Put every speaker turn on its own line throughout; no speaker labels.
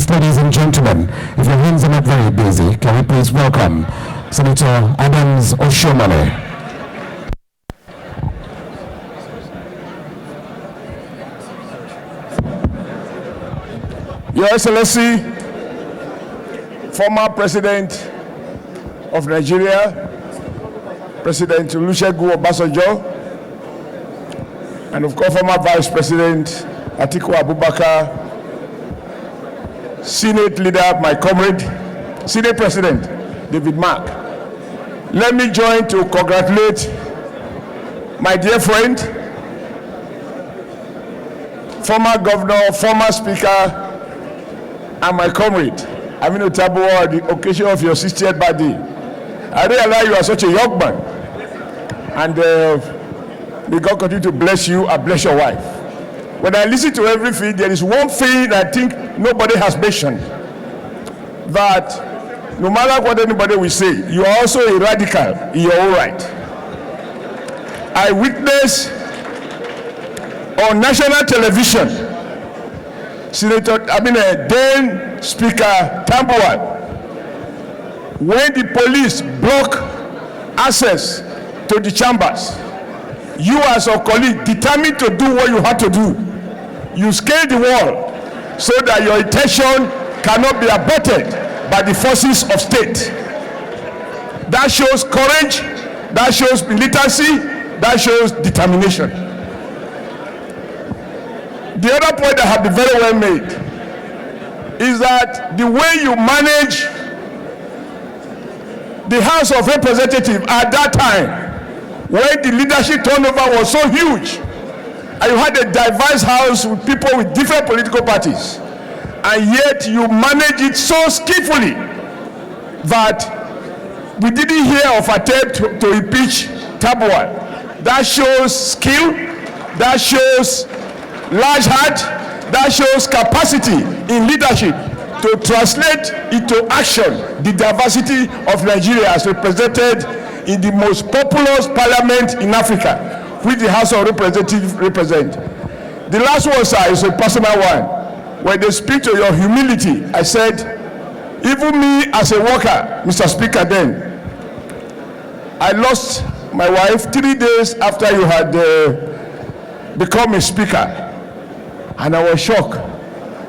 Yes, ladies and gentlemen, if your hands are not very busy, can we please welcome Senator Adams Oshiomhole.
Your Excellency, former President of Nigeria, President Olusegun Obasanjo, and of course former Vice President Atiku Abubakar, Senate Leader, my comrade, Senate President David Mark. Let me join to congratulate my dear friend, former Governor, former Speaker, and my comrade, Aminu, Tambuwal, the occasion of your 60th birthday. I realize you are such a young man, and may God continue to bless you and bless your wife. When I listen to everything, there is one thing I think nobody has mentioned, that no matter what anybody will say, you are also a radical in your own right. I witnessed on national television, then Speaker Tambuwal, when the police block access to the chambers, you as a colleague determined to do what you had to do. You scaled the wall so that your intention cannot be aborted by the forces of state. That shows courage, that shows militancy, that shows determination. The other point that have been very well made is that the way you manage the House of Representatives at that time, when the leadership turnover was so huge, and you had a diverse house with people with different political parties, and yet you managed it so skillfully that we didn't hear of attempt to impeach Tambuwal. That shows skill, that shows large heart, that shows capacity in leadership to translate into action the diversity of Nigeria as represented in the most populous parliament in Africa, which the House of Representatives represent. The last one, sir, is a personal one. When they speak to your humility, I said, even me as a worker, Mr. Speaker, then, I lost my wife 3 days after you had become a speaker. And I was shocked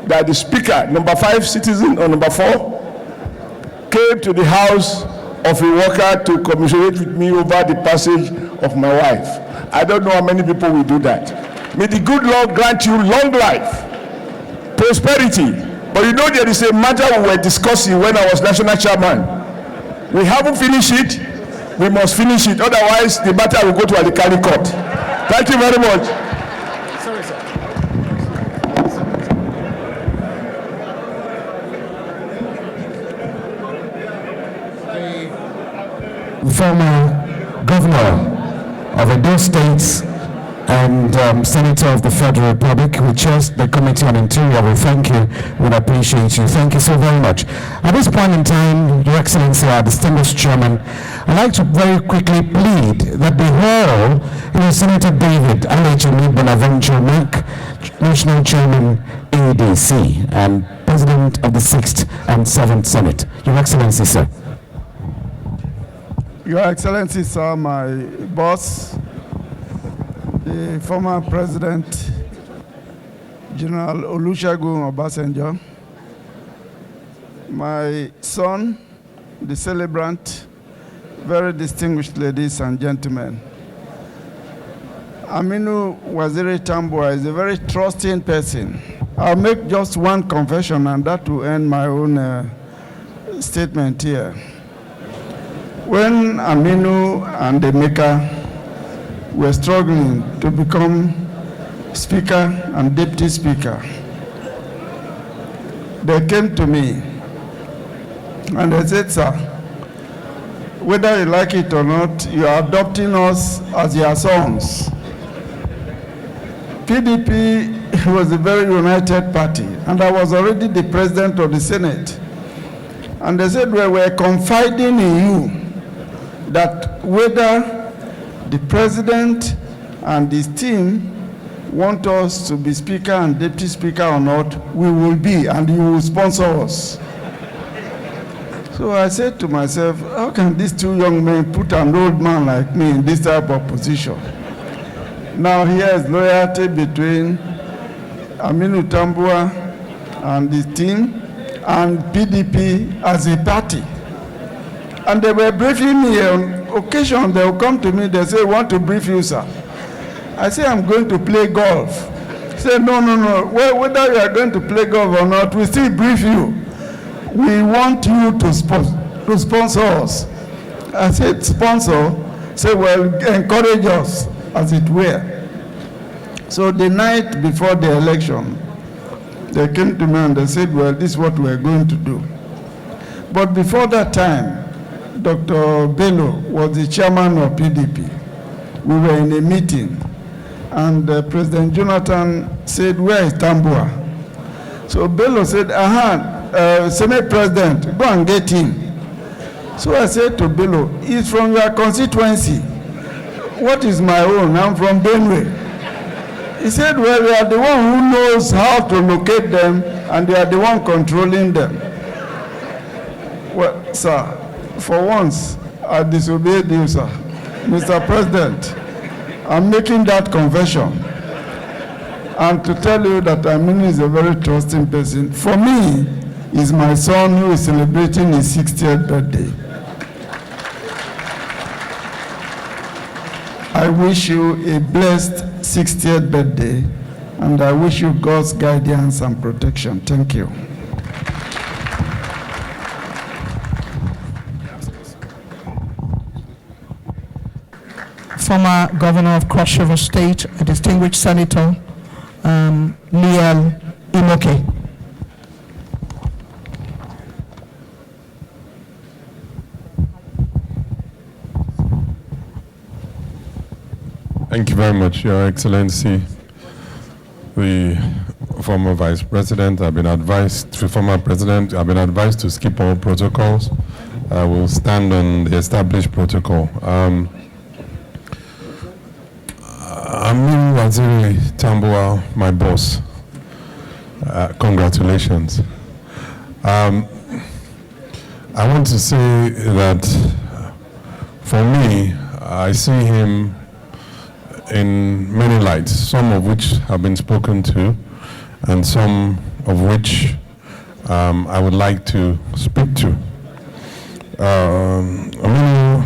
that the speaker, number 5 citizen or number 4, came to the house of a worker to commiserate with me over the passage of my wife. I don't know how many people will do that. May the good Lord grant you long life, prosperity. But you know there is a matter we were discussing when I was national chairman. We haven't finished it. We must finish it. Otherwise, the matter will go to Alikali court. Thank you very much.
Sorry, sir. Former governor of Edo State and Senator of the Federal Republic, who chairs the Committee on Interior. We thank you, we appreciate you. Thank you so very much. At this point in time, Your Excellency, our distinguished chairman, I'd like to very quickly plead that the whole, Senator David Alejimi Bonaventure Mac, National Chairman, ADC, and President of the 6th and 7th Senate. Your Excellency, sir.
Your Excellency, sir, my boss, the former President, General Olusegun Obasanjo, my son, the celebrant, very distinguished ladies and gentlemen. Aminu Waziri Tambuwal is a very trusting person. I'll make just one confession, and that will end my own statement here. When Aminu and Emeka were struggling to become Speaker and Deputy Speaker, they came to me and they said, sir, whether you like it or not, you are adopting us as your sons. PDP was a very united party, and I was already the president of the Senate. And they said, we were confiding in you that whether the president and his team want us to be speaker and deputy speaker or not, we will be, and you will sponsor us. So I said to myself, how can these two young men put an old man like me in this type of position? Now here is loyalty between Aminu Tambuwal and his team and PDP as a party. And they were briefing me on occasion. They will come to me, they say, want to brief you, sir. I say, I'm going to play golf. Say, no. Well, whether you are going to play golf or not, we still brief you. We want you to sponsor us. I said, sponsor? Say, well, encourage us, as it were. So the night before the election, they came to me and they said, well, this is what we're going to do. But before that time, Dr. Bello was the chairman of PDP. We were in a meeting, and President Jonathan said, where is Tambuwal? So Bello said, Senate President, go and get him. So I said to Bello, he's from your constituency. What is my own? I'm from Benue. He said, well, you are the one who knows how to locate them, and you are the one controlling them. Well, sir, for once, I disobeyed you, sir. Mr. President, I'm making that confession. And to tell you that Aminu is a very trusting person. For me, he's my son who is celebrating his 60th birthday. I wish you a blessed 60th birthday, and I wish you God's guidance and protection. Thank you.
Former Governor of Cross River State, a distinguished Senator, Iroele.
Thank you very much, Your Excellency. The former Vice President, I've been advised to skip all protocols. I will stand on the established protocol. Aminu Waziri Tambuwal, my boss. Congratulations. I want to say that for me, I see him in many lights, some of which have been spoken to, and some of which I would like to speak to. Aminu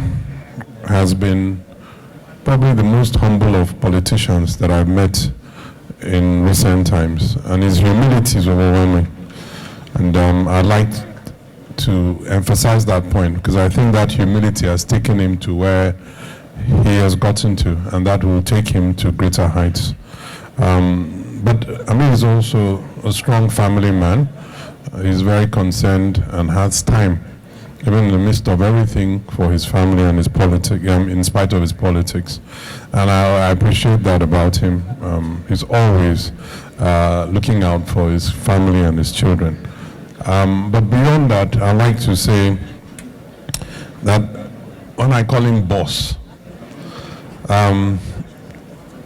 has been probably the most humble of politicians that I've met in recent times, and his humility is overwhelming. And I'd like to emphasize that point, because I think that humility has taken him to where he has gotten to, and that will take him to greater heights. But Aminu is also a strong family man. He's very concerned and has time, even in the midst of everything, for his family and his politics, in spite of his politics. And I appreciate that about him. He's always looking out for his family and his children. But beyond that, I'd like to say that when I call him boss,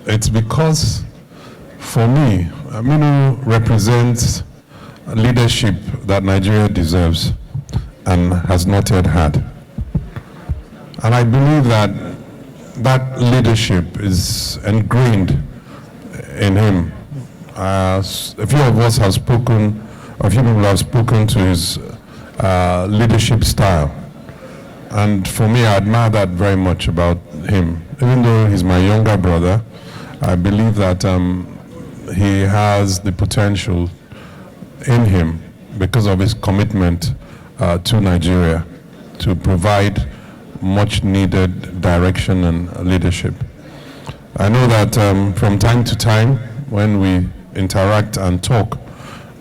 it's because, for me, Aminu represents leadership that Nigeria deserves and has not yet had. And I believe that that leadership is ingrained in him. A few of us have spoken, a few people have spoken to his leadership style. And for me, I admire that very much about him. Even though he's my younger brother, I believe that he has the potential in him because of his commitment to Nigeria to provide much needed direction and leadership. I know that from time to time, when we interact and talk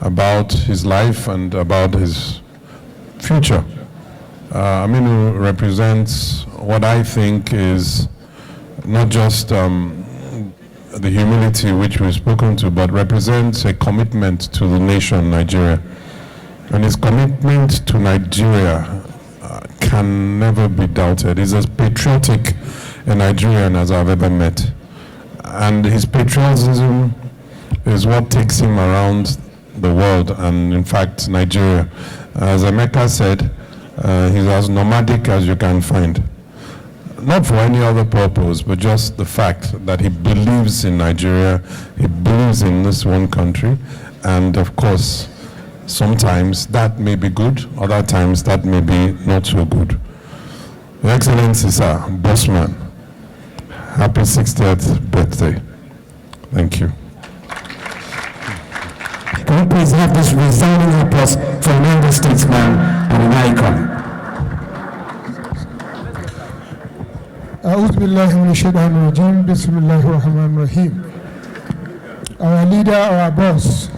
about his life and about his future, Aminu represents what I think is not just the humility which we've spoken to, but represents a commitment to the nation, Nigeria. And his commitment to Nigeria can never be doubted. He's as patriotic a Nigerian as I've ever met. And his patriotism is what takes him around the world, and in fact, Nigeria. As Emeka said, he's as nomadic as you can find. Not for any other purpose, but just the fact that he believes in Nigeria, he believes in this one country, and of course, sometimes that may be good, other times that may be not so good. Your Excellency, sir, Bossman, happy 60th birthday. Thank you.
Can we please have this resounding applause for an elder statesman and an icon?
أعوذ بالله من الشيطان الرجيم بسم الله الرحمن الرحيم. Our leader, our boss,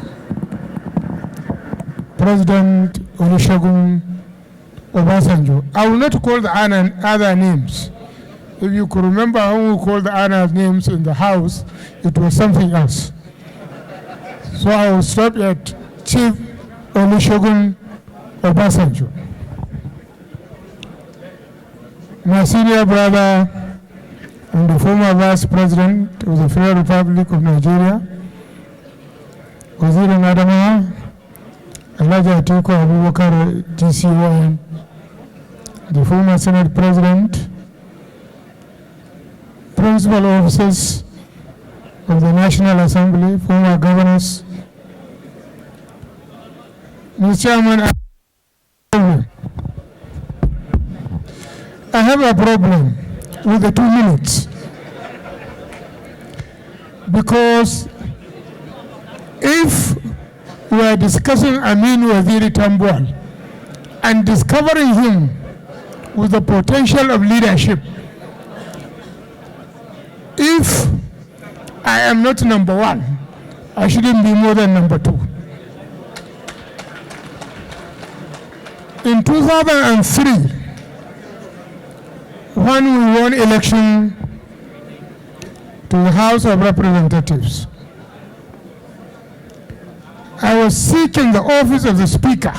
President Olusegun Obasanjo. I will not call the other names. If you could remember when we called the other names in the house, it was something else. So I will stop at Chief Olusegun Obasanjo. My senior brother and the former Vice President of the Federal Republic of Nigeria, Waziri Nadama, Elijah Atiko Abubakar TCON, the former Senate President, principal officers of the National Assembly, former governors, Mr. Chairman, I have a problem with the 2 minutes because if we are discussing Aminu waziri Tambuwal and discovering him with the potential of leadership, if I am not number 1, I shouldn't be more than number 2. In 2003, when we won election to the House of Representatives, I was seeking the office of the Speaker.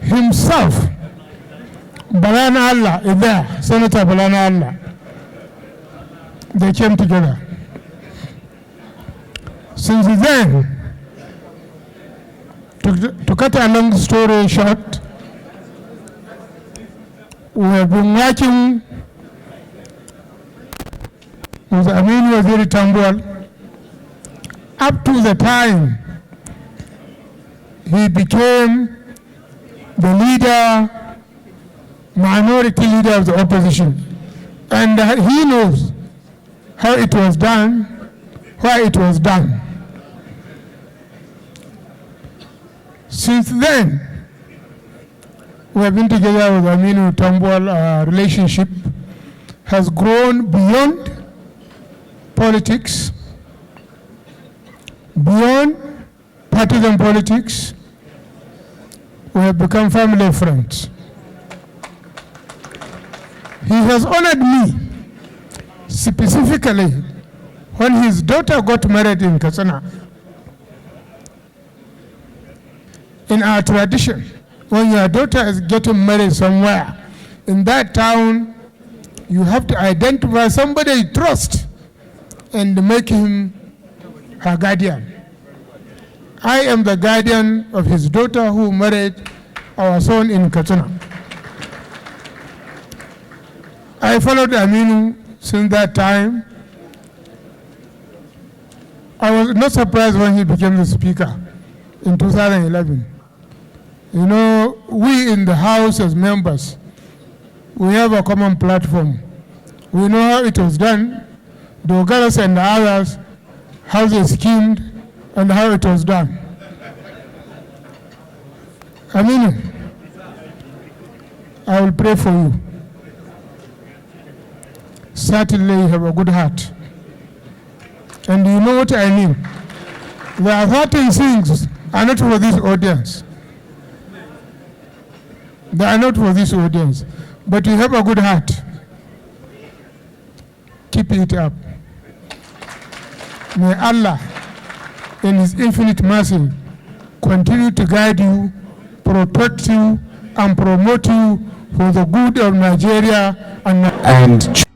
Himself, Balana Allah is there, Senator Balana Allah. They came together. Since then, to cut a long story short, we have been working with Aminu waziri Tambuwal up to the time he became the leader, minority leader of the opposition. And he knows how it was done, why it was done. Since then, we have been together with Aminu Tambuwal. Our relationship has grown beyond politics, beyond partisan politics. We have become family friends. He has honored me specifically when his daughter got married in Katsina. In our tradition, when your daughter is getting married somewhere, in that town, you have to identify somebody you trust and make him her guardian. I am the guardian of his daughter who married our son in Katsina. I followed Aminu since that time. I was not surprised when he became the Speaker in 2011. You know, we in the House as members, we have a common platform. We know how it was done, the Ogaras and the others, how they schemed and how it was done. Aminu, I will pray for you. Certainly you have a good heart. And you know what I mean. There are certain things are not for this audience. They are not for this audience. But you have a good heart. Keep it up. May Allah, in His infinite mercy, continue to guide you, protect you, and promote you for the good of Nigeria and